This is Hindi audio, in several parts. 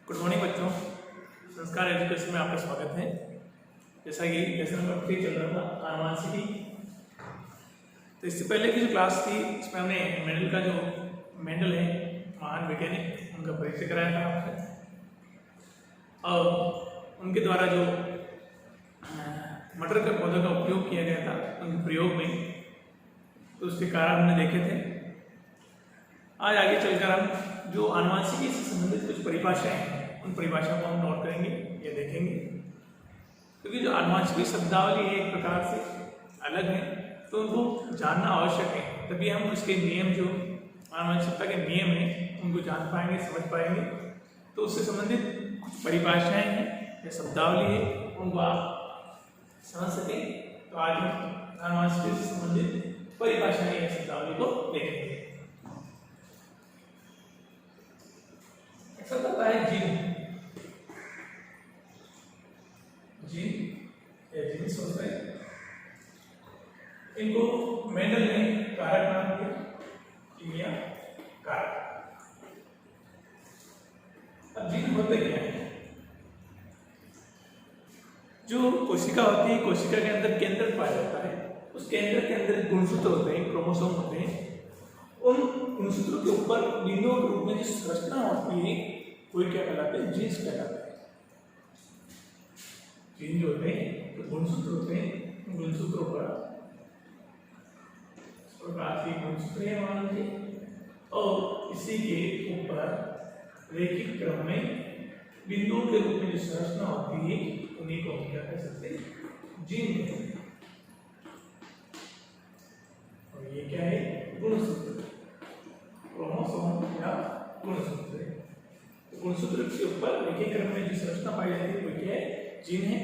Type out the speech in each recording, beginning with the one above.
गुड मॉर्निंग बच्चों, संस्कार एजुकेशन में आपका स्वागत है। जैसा कि लेसन नंबर 3 चल रहा था आनुवांशिकी, तो इससे पहले की जो क्लास थी इसमें हमने मेंडल का जो मेंडल है महान वैज्ञानिक, उनका परिचय कराया था आपसे और उनके द्वारा जो मटर के पौधों का उपयोग किया गया था उनके प्रयोग में, तो उसके कारण हमने देखे थे। आज आगे चलकर हम जो आनुवांशिकी से संबंधित कुछ परिभाषाएं हैं उन परिभाषाओं को हम नोट करेंगे या देखेंगे, क्योंकि जो आनुवांशिकी शब्दावली है एक प्रकार से अलग है, तो उनको जानना आवश्यक है, तभी हम उसके नियम जो आनुवांशिकता के नियम हैं उनको जान पाएंगे, समझ पाएंगे। तो उससे संबंधित कुछ परिभाषाएं हैं या शब्दावली है, उनको आप समझ सकें। तो आज हम आनुवांशिकी से संबंधित परिभाषाएं या शब्दावली को देखेंगे। होता है जीन्स होता है, इनको मेंडल ने कारक नाम दिया, कीमिया कारक। अब जीन होते क्या है? जो कोशिका होती है, कोशिका के अंदर केंद्रक पाया जाता है, उस केंद्रक के अंदर गुणसूत्र होते हैं, क्रोमोसोम होते हैं। उन गुणसूत्रों के ऊपर बिंदुओं के रूप में जो संरचना होती है वो क्या कहलाते हैं? जीन्स कहलाते हैं। जीन जो होते हैं तो गुणसूत्र होते हैं, गुणसूत्रों पर प्रकार गुणसूत्र है मान लीजिए, और इसी के ऊपर रैखिक क्रम में बिंदुओं के रूप में जो संरचना होती है उन्हीं को हम क्या कह सकते हैं? जीन कहते हैं। और ये क्या है? गुणसूत्र, क्रोमोसोम या गुणसूत्र। गुणसूत्र के ऊपर रैखिक क्रम में जो संरचना पाई जाती है वो क्या है? जीन है।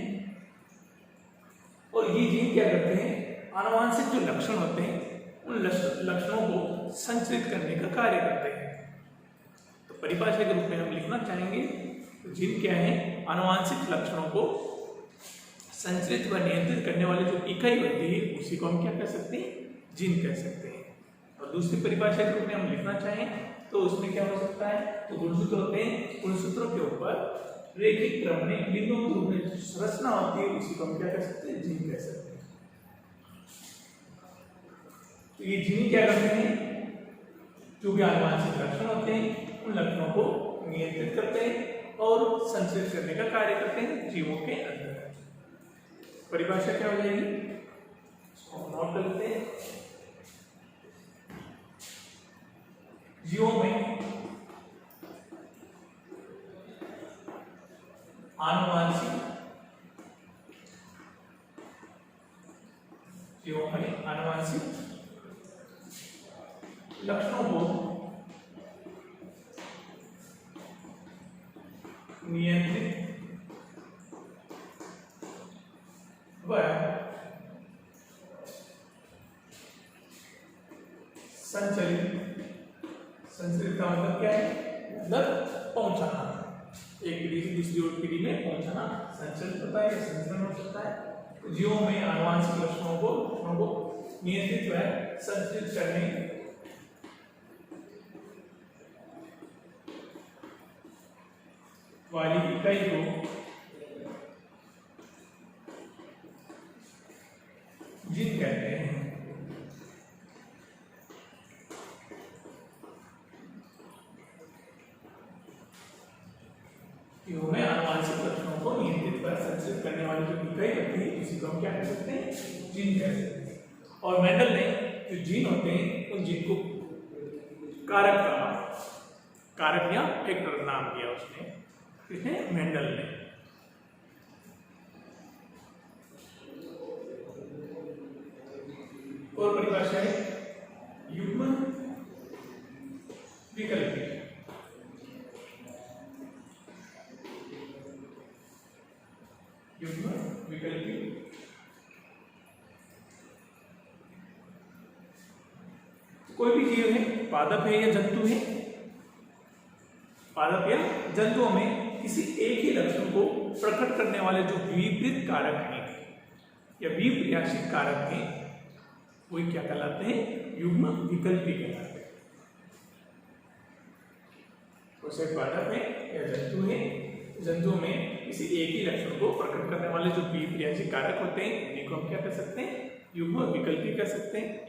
और ये जीन क्या करते हैं? आनुवांशिक जो लक्षण होते हैं उन लक्षणों को संचरित करने का कार्य करते हैं। तो परिभाषा के रूप में हम लिखना चाहेंगे तो जीन क्या है? आनुवांशिक लक्षणों को संचरित व नियंत्रित करने वाली जो इकाई होती है उसी को हम क्या कह सकते हैं? जीन कह सकते हैं। और दूसरी परिभाषा के रूप में हम लिखना चाहें तो उसमें क्या हो सकता है? तो गुणसूत्र होते हैं, गुणसूत्रों के ऊपर रैखिक क्रम में बिंदुओं के रूप में संरचना होती है उसी को हम क्या कह सकते हैं? जीन कह सकते हैं। तो ये जीन क्या करते हैं? जो भी आनुवांशिक लक्षण होते हैं उन लक्षणों को नियंत्रित करते हैं और संचरित करने का कार्य करते हैं जीवों के अंदर। परिभाषा क्या हो जाएगी? नोट कर लेते हैं। जीवों में आनुवांशिक लक्षणों को नियंत्रित व संचरित का मतलब क्या है? मतलब पहुंचाना, एक पीढ़ी से दूसरी ओर पीढ़ी में पहुंचाना संचरित होता है या संचरण हो सकता है। जीवों में आनुवांशिक लक्षणों को नियंत्रित व संचरित करने वाली इकाई को जीन कहते हैं। जीवों में आनुवांशिक लक्षणों को नियंत्रित व संचरित करने वाली जो इकाई होती है इसी को हम क्या कह सकते हैं? जीन कह सकते हैं। और मेंडल ने जो जीन होते हैं उन जीन को कारक या फैक्टर नाम दिया उसने, किसने? मेंडल ने। और परिभाषा है युग्म विकल्पी। युग्म विकल्पी कोई भी जीव है, पादप है या जंतु है, पादप या जंतुओं में किसी एक ही लक्षण को प्रकट करने वाले जो विपरीत कारक हैं या विपर्यासित कारक हैं वही क्या कहलाते हैं? युग्म विकल्पी कहलाते हैं। कोसेट पादप है या जंतु है। जंतुओं में किसी एक ही लक्षण को प्रकट करने वाले जो बीजप्रियासी कारक होते हैं उन्हीं को हम क्या कर सकते हैं, युग्म विकल्पी कर सकते हैं।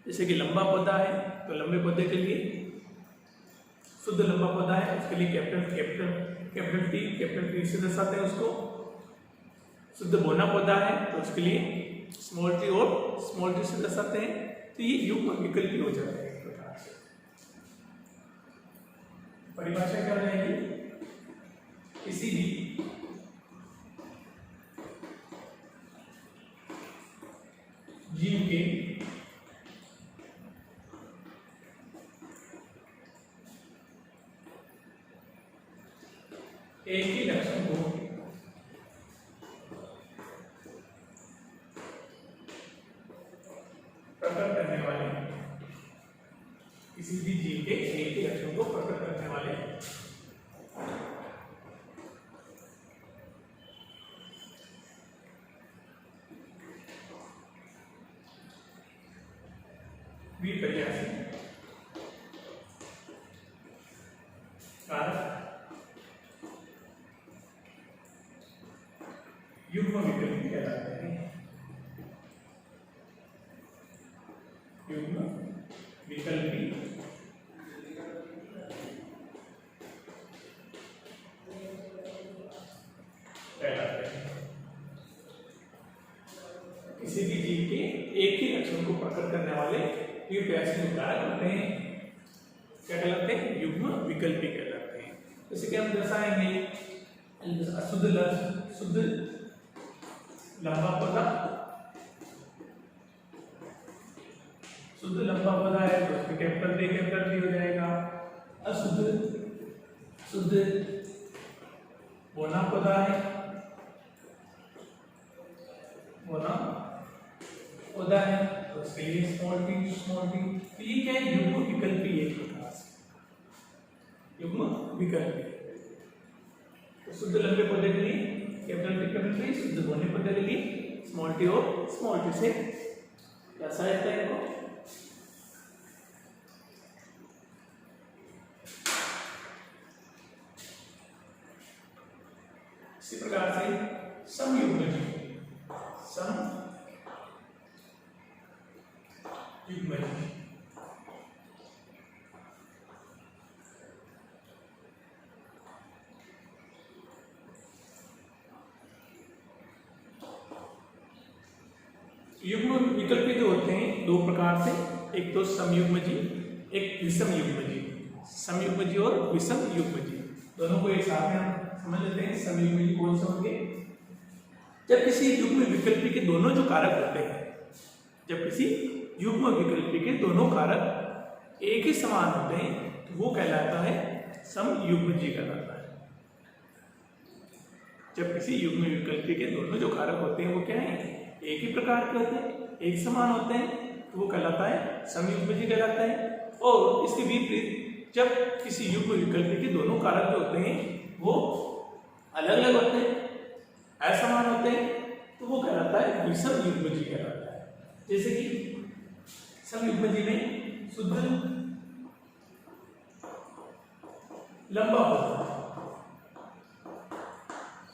जैसे कि लंबा पौधा है तो लंबे पौधे के लिए शुद्ध लंबा पौधा है, उसके लिए कैपिटल टी से दर्शाते हैं उसको। शुद्ध बौना पौधा है तो उसके लिए स्मॉल टी और स्मॉल टी से दर्शाते हैं। तो ये युग्म विकल्पी हो जाते हैं एक प्रकार से। परिभाषा क्या हो जाएगी, किसी भी जीव के एक ही लक्षण को प्रकट करने वाले, किसी भी जीव के एक ही लक्षण को प्रकट करने वाले बीजप्रियासी कारक युग्म विकल्पी कहलाते हैं। युग्म विकल्पी कहलाते हैं। किसी भी जीव के एक ही लक्षण को प्रकट करने वाले बीजप्रियासी जो कारक होते हैं क्या कहलाते हैं, युग्म विकल्पी कहलाते हैं। जैसे कि हम दर्शाएंगे शुद्ध लंबा पौधा, शुद्ध लंबा पौधा है तो उसमें कैपिटल टी हो जाएगा। शुद्ध बौना पौधा है, बौना पौधा है तो उसके लिए स्मॉल टी। तो ये क्या है, युग्म विकल्पी एक प्रकार से युग्म विकल्पी। तो शुद्ध लंबे पौधे के लिए कैपिटल टी, शुद्ध बौने पौधे के लिए स्मॉल टी और स्मॉल टी से कैसा रहता है इनको। इसी प्रकार से समयुग्मजीव युग्म विकल्पी जो होते हैं दो प्रकार से, एक तो समयुग्मजीव, एक विषम युग्मजीव। समयुग्मजीव और विषम युग्मजीव दोनों को एक साथ में हम समझ लेते हैं। समयुग्मजीव कौन से होंगे, जब किसी युग्म विकल्पी के दोनों जो कारक होते हैं, जब किसी युग्म विकल्पी के दोनों कारक एक ही समान होते हैं तो वो कहलाता है समयुग्मजीव कहलाता है। जब किसी युग्म विकल्पी के दोनों जो कारक होते हैं वो क्या है, एक ही प्रकार के होते हैं, एक समान होते हैं तो वो कहलाता है समयुग्मजीव कहलाता है। और इसके विपरीत जब किसी युग्म विकल्पी के दोनों कारक जो होते हैं वो अलग अलग होते हैं, असमान होते हैं तो वो कहलाता है विषम युग्मजीव कहलाता है। जैसे कि समयुग्मजीव में शुद्ध लंबा पौधा,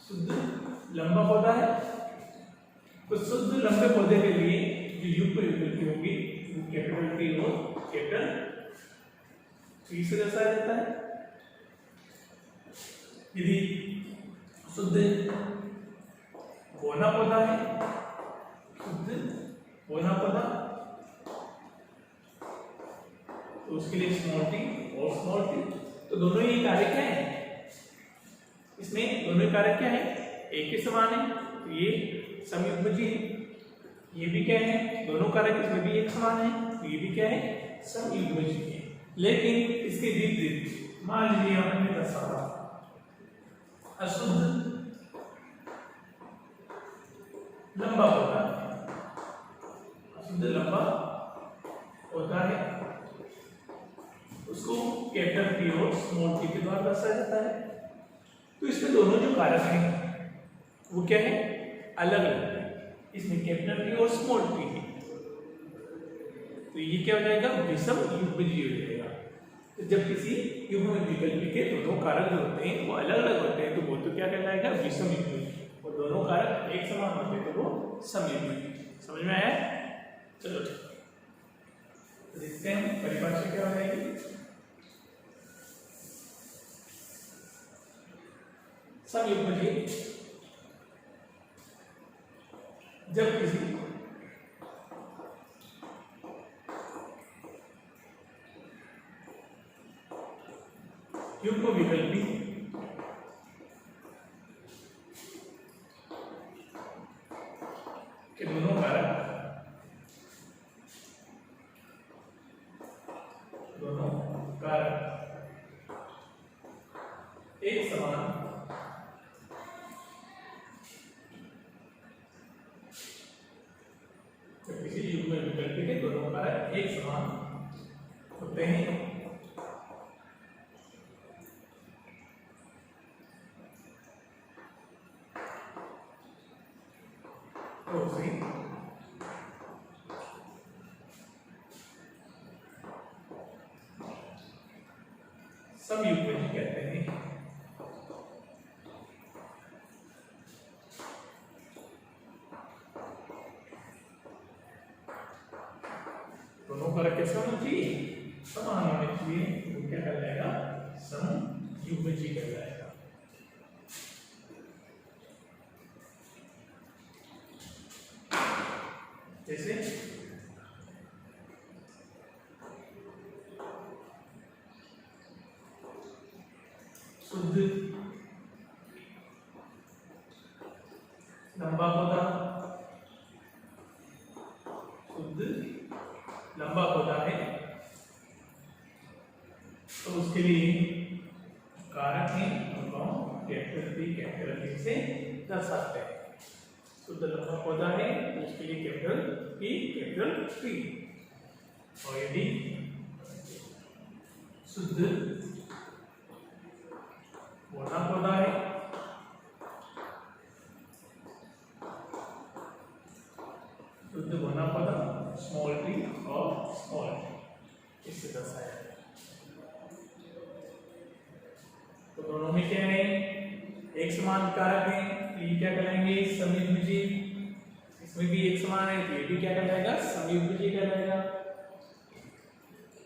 शुद्ध लंबा पौधा है तो शुद्ध लंबे पौधे के लिए जो युग्म विकल्पी होगी वो कैपिटल टी और कैपिटल टी से दर्शाया जाता है। यदि शुद्ध बौना पौधा है, शुद्ध बौना पौधा तो उसके लिए स्मॉल टी और स्मॉल टी। तो दोनों ही कारक क्या है, इसमें दोनों ही कारक क्या है, एक ही समान है तो ये समयुग्मजीव। ये भी क्या है, दोनों कारक इसमें भी एक समान है तो ये भी क्या है, समयुग्मजीव है। लेकिन इसके विपरीत मान लीजिए हमने दर्शाया अशुद्ध लंबा पौधा, अशुद्ध लंबा पौधा है उसको कैपिटल टी और स्मॉल टी के द्वारा दर्शाया जाता है। तो इसमें दोनों जो कारक हैं वो क्या है, अलग अलग है। इसमें कैपिटल टी और स्मॉल टी है तो ये क्या हो जाएगा, विषम युग्मजीव हो जाएगा। तो जब किसी युग्म विकल्पी के दोनों कारक जो होते हैं वो अलग अलग होते हैं तो वो तो क्या कहलाएगा, विषम युग्मी। और दोनों कारक एक समान होते हैं तो वो समयुग्मी। समझ में आया? चलो तो देखते हैं परिभाषा क्या हो जाएगी। समयुग्मी जब किसी युग्म विकल्पी के दोनों कारक एक समान तो किसी युग्म विकल्पी के दोनों कारक एक समान होते हैं तो उसे समयुग्मी कहते हैं। दोनों कारक कैसे होना चाहिए, समान होने चाहिए, वो क्या कहलाएगा, समयुग्मी कहलाएगा। जैसे शुद्ध लंबा पौधा, शुद्ध लंबा पौधा है तो उसके लिए कारक है उनको कैपिटल पी कैपिटल पी से दर्शाते हैं। शुद्ध लंबा पौधा है तो उसके लिए कैपिटल पी। और यदि शुद्ध बौना पौधा है शुद्ध बौना पौधा स्मॉल टी और स्मॉल टी इससे दर्शाया है। तो दोनों में क्या है, एक समान कारक है तो ये क्या कहलाएंगे, समयुग्मी। इसमें भी एक समान है तो ये भी क्या कहलाएगा, समयुग्मी कहलाएगा।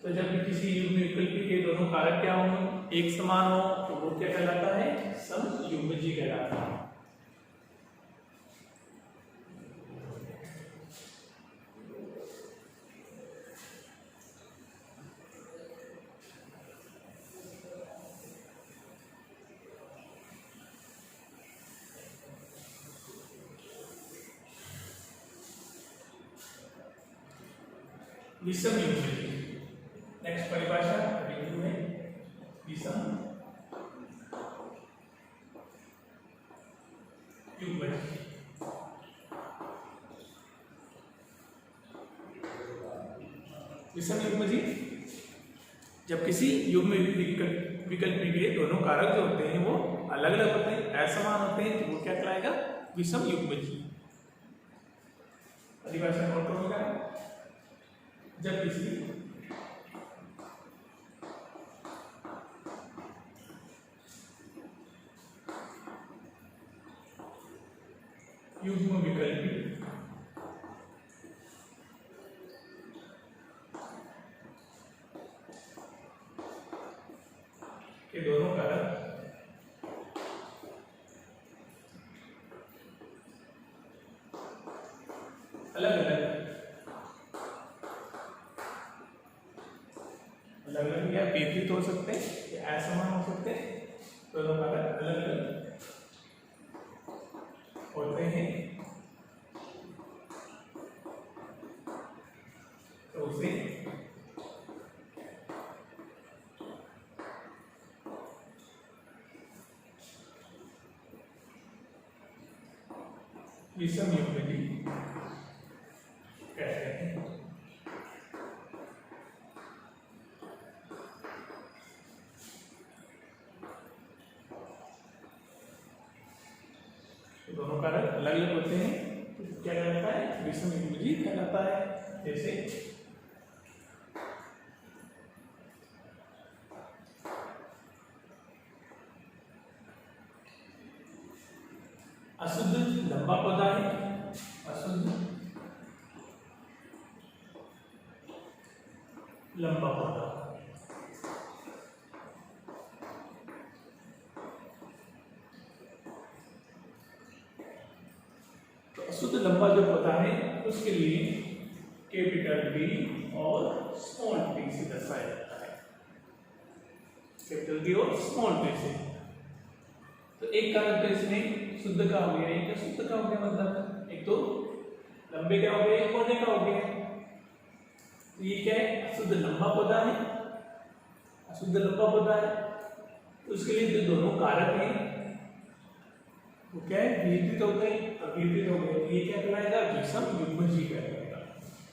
तो जब भी किसी युग्म विकल्पी के दोनों कारक क्या होंगे, एक समान हो तो वो क्या कहलाता है, समयुग्मी कहलाता है। विषम युग्मी। नेक्स्ट परिभाषा रिव्यू है विषम युग्मी। विषम युग्मी जब किसी युग्म विकल्पी के दोनों कारक जो होते हैं वो अलग अलग होते हैं, असमान होते हैं तो वो क्या कहलाएगा, विषम युग्मी। परिभाषा नोट करोगे, जब किसी युग्म विकल्पी के दोनों कारक अलग अलग या विपरीत हो सकते हैं या असमान हो सकते हैं, दोनों कारक अलग अलग होते हैं तो उसे विषम युग्मी कहते हैं। दोनों कारक अलग अलग होते हैं तो क्या कहलाता है, विषम युग्मी कहलाता है। जैसे अशुद्ध लंबा पौधा है, अशुद्ध लंबा पौधा। तो अशुद्ध लंबा जो पौधा है उसके लिए कैपिटल बी और स्मॉल टी से दर्शाया जाता है, कैपिटल बी और स्मॉल टी से। तो एक कारण तो इसमें शुद्ध का हो गया, एक अशुद्ध का हो गया, मतलब एक तो लंबे का हो गया, एक पौधे का हो गया। तो ये क्या है, अशुद्ध लंबा पौधा है, अशुद्ध लंबा पौधा है। तो उसके लिए जो दोनों कारक हैं वो क्या है, विपरीत हो गए और विपरीत हो गए। ये क्या कहलाएगा, विषम युग्मजी कहलाएगा।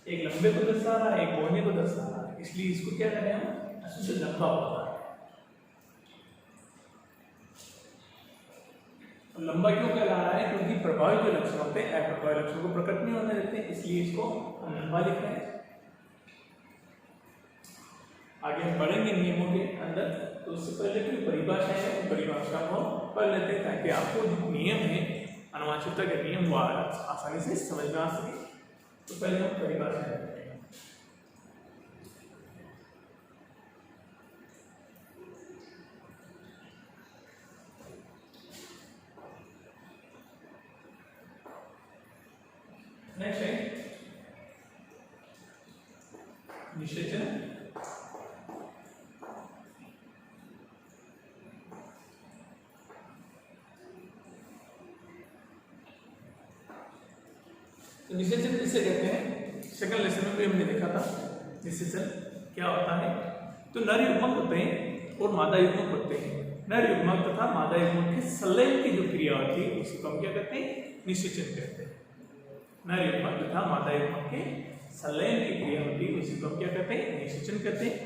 एक लंबे को दर्शा रहा है, एक पौधे को दर्शा रहा है, इसलिए इसको क्या करें हम, अशुद्ध लंबा पौधा है। लंबा क्यों कहला रहा है, क्योंकि प्रभावी जो लक्षण होते हैं अप्रभावी लक्षण को प्रकट नहीं होने देते हैं, इसलिए इसको हम लंबा लिख रहे हैं। आगे हम पढ़ेंगे नियमों के अंदर, तो उससे पहले कोई परिभाषा है, उन परिभाषा को पढ़ लेते हैं ताकि आपको जो नियम है आनुवंशिकता के नियम वो आसानी से समझ में आ सके। तो पहले हम परिभाषा है। नेक्स्ट है निषेचन। तो निषेचन किसे कहते हैं, सेकंड लेसन में भी हमने देखा था निषेचन क्या होता है। तो नर युग्मक होते हैं और मादा युग्मक होते हैं। नर युग्मक तथा मादा युग्मक के संलयन की जो क्रिया होती है उसको हम क्या कहते हैं, निषेचन कहते हैं। नर युग्मक तथा मादा युग्मक के संलयन की क्रिया होती है उसी को हम क्या कहते हैं, निषेचन कहते हैं।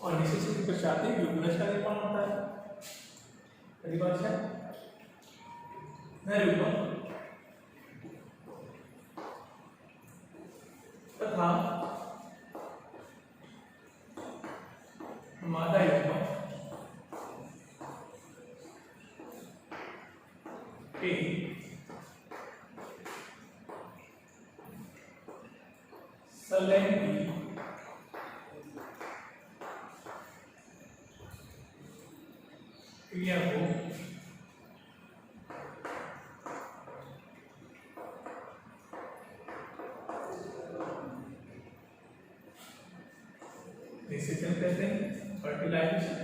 और निषेचन के पश्चात युग्मज का निर्माण होता है। परिभाषा, नर युग्मक तथा मादा युग्मक के संलयन की क्रिया को निषेचन कहते हैं, फर्टिलाइजेशन।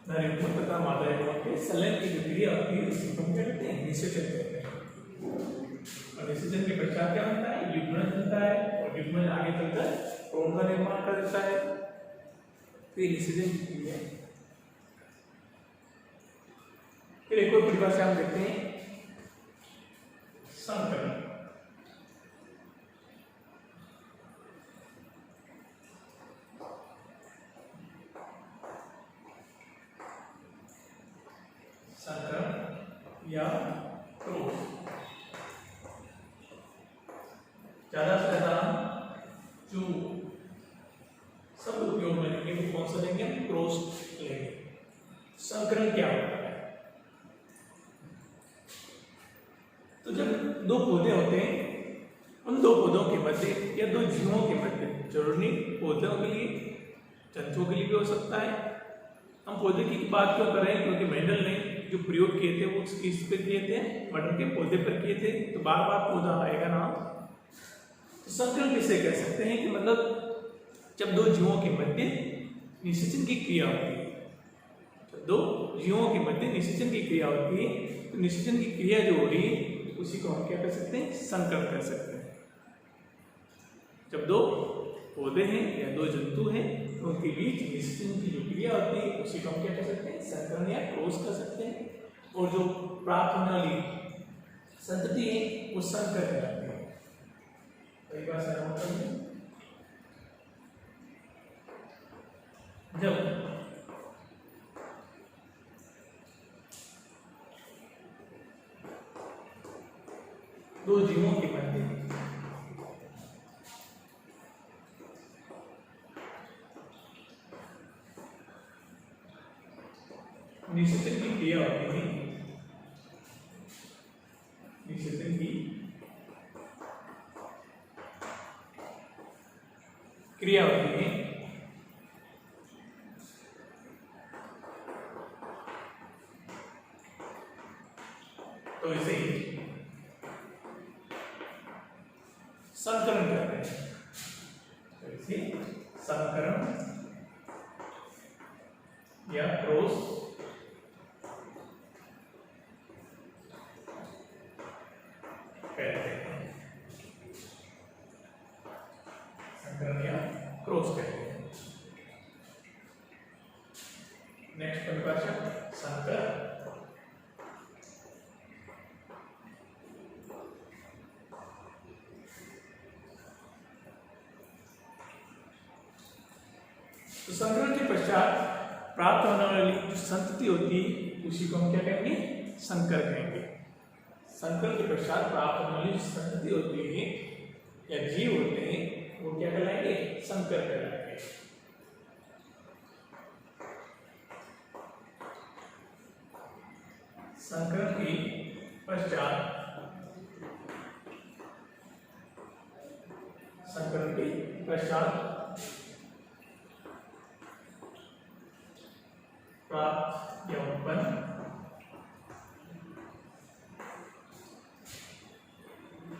नर युग्मक तथा मादा युग्मक के संलयन की जो क्रिया होती है उसको हम क्या कहते हैं, निषेचन कहते हैं। और निषेचन के पश्चात क्या बनता है, युग्मज बनता है और युग्मज आगे चलकर क्रोम का निर्माण कर देता है। तो ये निषेचन की क्रिया है। फिर एक और परिभाषा हम देखते हैं, संकरण। संकरण या क्रॉस, ज्यादा से ज्यादा जो सब उपयोग में लेंगे वो कौन सा लेंगे, क्रॉस लेंगे। संकरण क्या होता है, तो जब दो पौधे होते हैं उन दो पौधों के मध्य या दो जीवों के मध्य, जरूरी नहीं पौधों के लिए, जंतुओं के लिए भी हो सकता है। हम पौधे की बात क्यों कर रहे हैं, क्योंकि मेंडल ने जो प्रयोग किए थे वो किस पे किए थे, मटर के पौधे पर किए थे, तो बार बार पौधा आएगा ना। तो संकरण किसे कह सकते हैं कि मतलब जब दो जीवों के मध्य निषेचन की क्रिया होती है, जब दो जीवों के मध्य निषेचन की क्रिया होती है, तो निषेचन की क्रिया जो हो रही है उसी को हम क्या कर सकते हैं, संकरण कर सकते हैं। जब दो पौधे हैं या दो जंतु हैं तो उनके बीच निषेचन की जो क्रिया होती है उसी को हम क्या कर सकते हैं, संकरण या क्रॉस कर सकते हैं। और जो प्राप्त होने वाली संतति है वो संकर कहलाती है। परिभाषा मतलब जब दो जीवों के मध्य क्रिया होती है तो इसे संकरण कहते हैं। तो इसे संकरण या क्रॉस कहते हैं। संकरण या क्रॉस कहते हैं। नेक्स्ट परिभाषा संकर। तो संकरण के पश्चात प्राप्त होने वाली जो संतति होती है उसी को हम क्या कहेंगे? संकर कहेंगे। संकर के पश्चात प्राप्त होने वाली जो संतति होती है या जीव होते हैं वो क्या कहलाएंगे? संकर कहलाएंगे। संकरण के पश्चात प्राप्त या उत्पन्न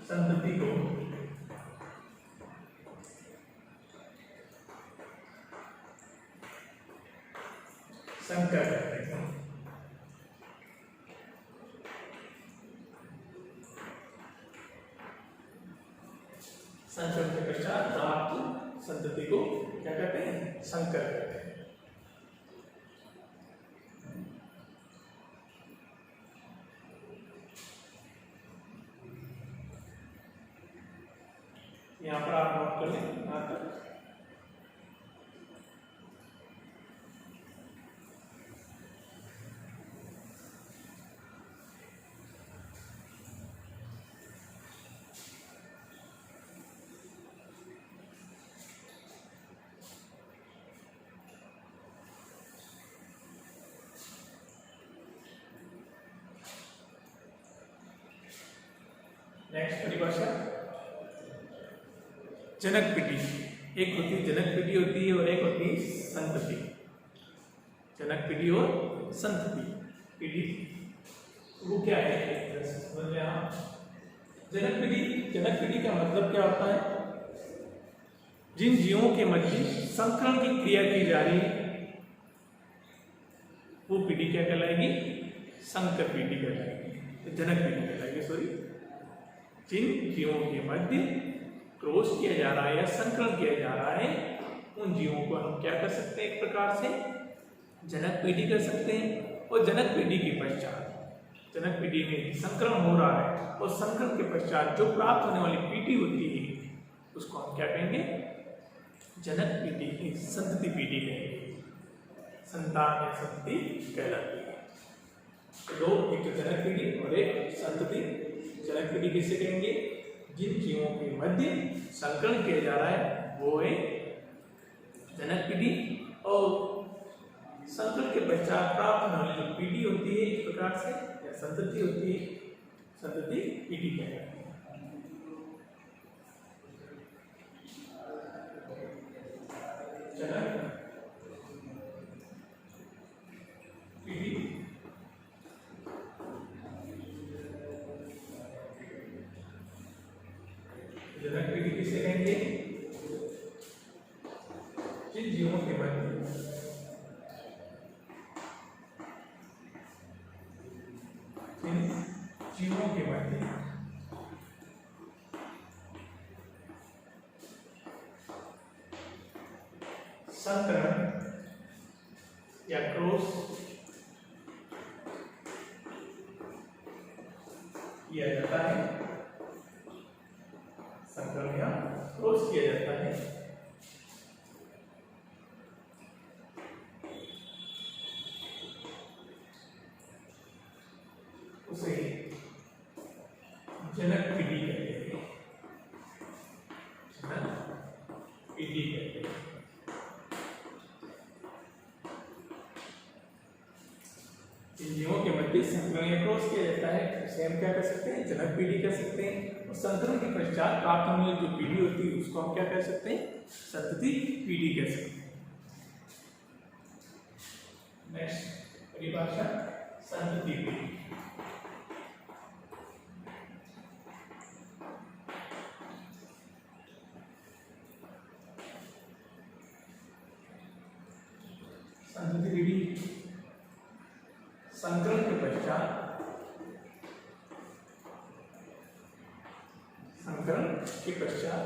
संतति को संकर कहते हैं। संकर के पश्चात प्राप्त संतति को क्या कहते हैं? संकर कहते हैं। यहाँ पर आप नोट कर लें यहाँ तक। नेक्स्ट परिभाषा जनक पीढ़ी। एक होती है जनक पीढ़ी होती है और एक होती है संतति। जनक पीढ़ी और संतति पीढ़ी वो क्या है एक तरह से समझ लें आप। जनक पीढ़ी का मतलब क्या होता है? जिन जीवों के मध्य संकरण की क्रिया की जा रही है वो पीढ़ी क्या कहलाएगी? संकर पीढ़ी कहलाएगी, तो जनक पीढ़ी कहलाएगी। सॉरी, जिन जीवों के मध्य क्रॉस किया जा रहा है या संकरण किया जा रहा है उन जीवों को हम क्या कर सकते हैं? एक प्रकार से जनक पीढ़ी कर सकते हैं। और जनक पीढ़ी के पश्चात जनक पीढ़ी में संकरण हो रहा है और संकरण के पश्चात जो प्राप्त होने वाली पीढ़ी होती है उसको हम क्या कहेंगे? जनक पीढ़ी, संतति पीढ़ी कहेंगे। संतान या संतति कहलाती है। दो, एक तो जनक पीढ़ी और एक संतति। जनक पीढ़ी किसे कहेंगे? जिन जीवों के मध्य संकरण किया जा रहा है वो है जनक पीढ़ी। और संकरण के पश्चात प्राप्त होने वाली जो पीढ़ी होती है इस प्रकार से या संतति होती है, संतति पीढ़ी कहलाती है। जनक पीढ़ी जनक पीढ़ी किसे कहेंगे? जिन जीवों के मध्य संकरण या क्रॉस किया जाता है। संकरण या क्रॉस किया जाता है उसे जनक पीढ़ी कहते हैं। जनक पीढ़ी कहते हैं। इन जीवों के मध्य संकरण या क्रॉस किया जाता है उसे हम क्या कर सकते हैं? जनक पीढ़ी कर सकते हैं। और संकरण के पश्चात प्राप्त होने वाली जो पीढ़ी होती है उसको हम क्या कह सकते हैं? संतति पीढ़ी कह सकते हैं। नेक्स्ट परिभाषा संतति पीढ़ी। संतति पीढ़ी संकरण के पश्चात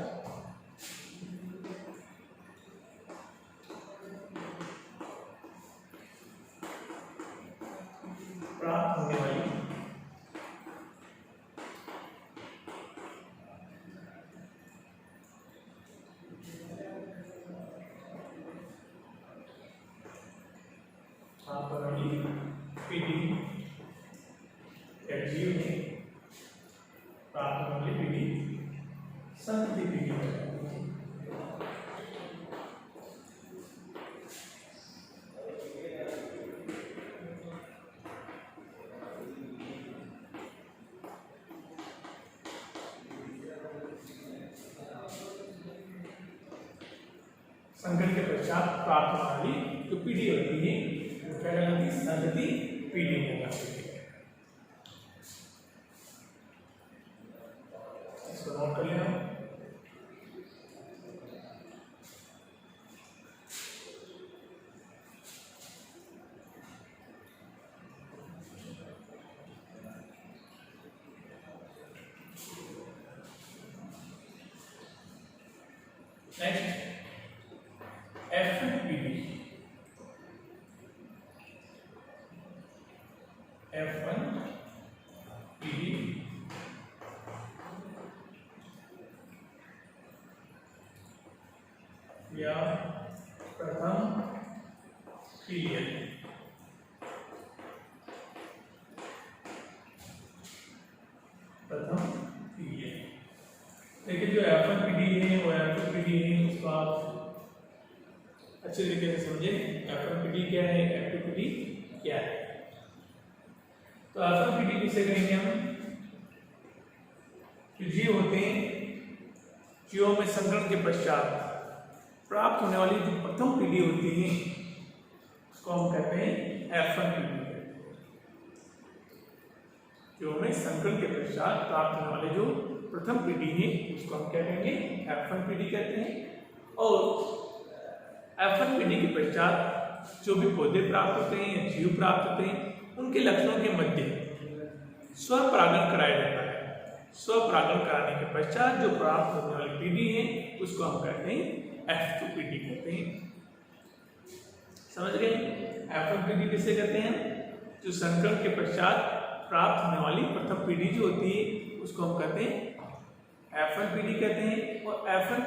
प्राप्त होने वाली पीढ़ी या जीव में प्राप्त होने वाली पीढ़ी संतति पीढ़ी है। संकरण के पश्चात प्राप्त होने वाली जो पीढ़ी होती है वो क्या कहलाती है? संतति पीढ़ी कहलाती है। इसको नोट कर लेना। नेक्स्ट F1 पीढ़ी। F1 पीढ़ी या प्रथम पीरियड। प्रथम पीरियड देखिए जो F1 पीढ़ी है वो F2 पीढ़ी है, उसको आप अच्छे तरीके से समझे। F1 पीढ़ी क्या है, F2 पीढ़ी क्या है। तो F1 पीढ़ी किसे कहेंगे हम? जो जीव होते हैं, जीवों में संकरण के पश्चात प्राप्त होने वाली जो प्रथम पीढ़ी होती है उसको हम कहते हैं F1 पीढ़ी। जीवों में संकरण के पश्चात प्राप्त होने वाले जो प्रथम पीढ़ी है उसको हम क्या कहेंगे? F1 पीढ़ी कहते हैं। और F1 पीढ़ी के पश्चात जो भी पौधे प्राप्त होते हैं या जीव प्राप्त होते हैं उनके लक्षणों के मध्य स्वपरागण कराया जाता है। स्वपरागण कराने के पश्चात जो प्राप्त होने वाली पीढ़ी है उसको हम कहते हैं F2 पीढ़ी कहते हैं। समझ गए? F1 पीढ़ी किसे कहते हैं? जो संकरण के पश्चात प्राप्त होने वाली प्रथम पीढ़ी जो होती है उसको हम कहते हैं F1 पीढ़ी कहते हैं। और F1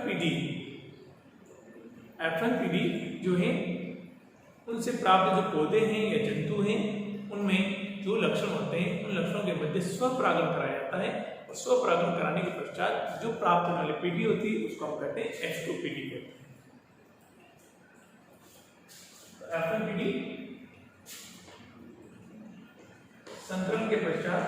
पीढ़ी जो है उनसे प्राप्त जो पौधे हैं या जंतु हैं उनमें जो लक्षण होते हैं उन लक्षणों के मध्य स्वपरागण कराया जाता है। और स्वपरागण कराने के पश्चात जो प्राप्त होने वाली पीढ़ी होती है उसको हम कहते हैं F2 पीढ़ी कहते हैं। F1 पीढ़ी संकरण के पश्चात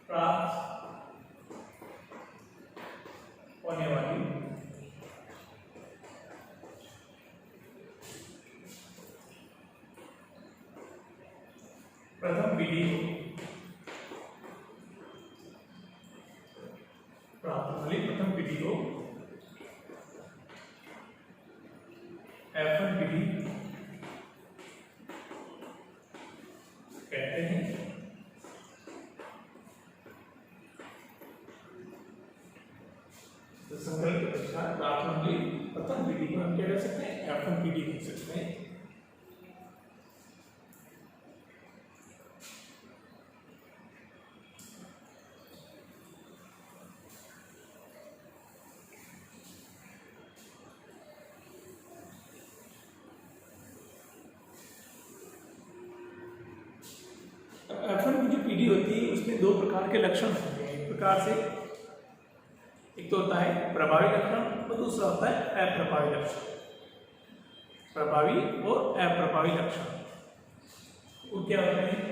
प्राप्त होने वाली प्रथम पीढ़ी को F1 पीढ़ी कहते हैं। तो संकरण के पश्चात प्राप्त होने वाली प्रथम पीढ़ी को हम क्या कह सकते हैं? F1 पीढ़ी कह सकते हैं। F1 की जो पीढ़ी होती है उसमें दो प्रकार के लक्षण होते हैं। एक एक तो होता है प्रभावी लक्षण और दूसरा होता है अप्रभावी लक्षण। प्रभावी और अप्रभावी लक्षण वो क्या होते हैं?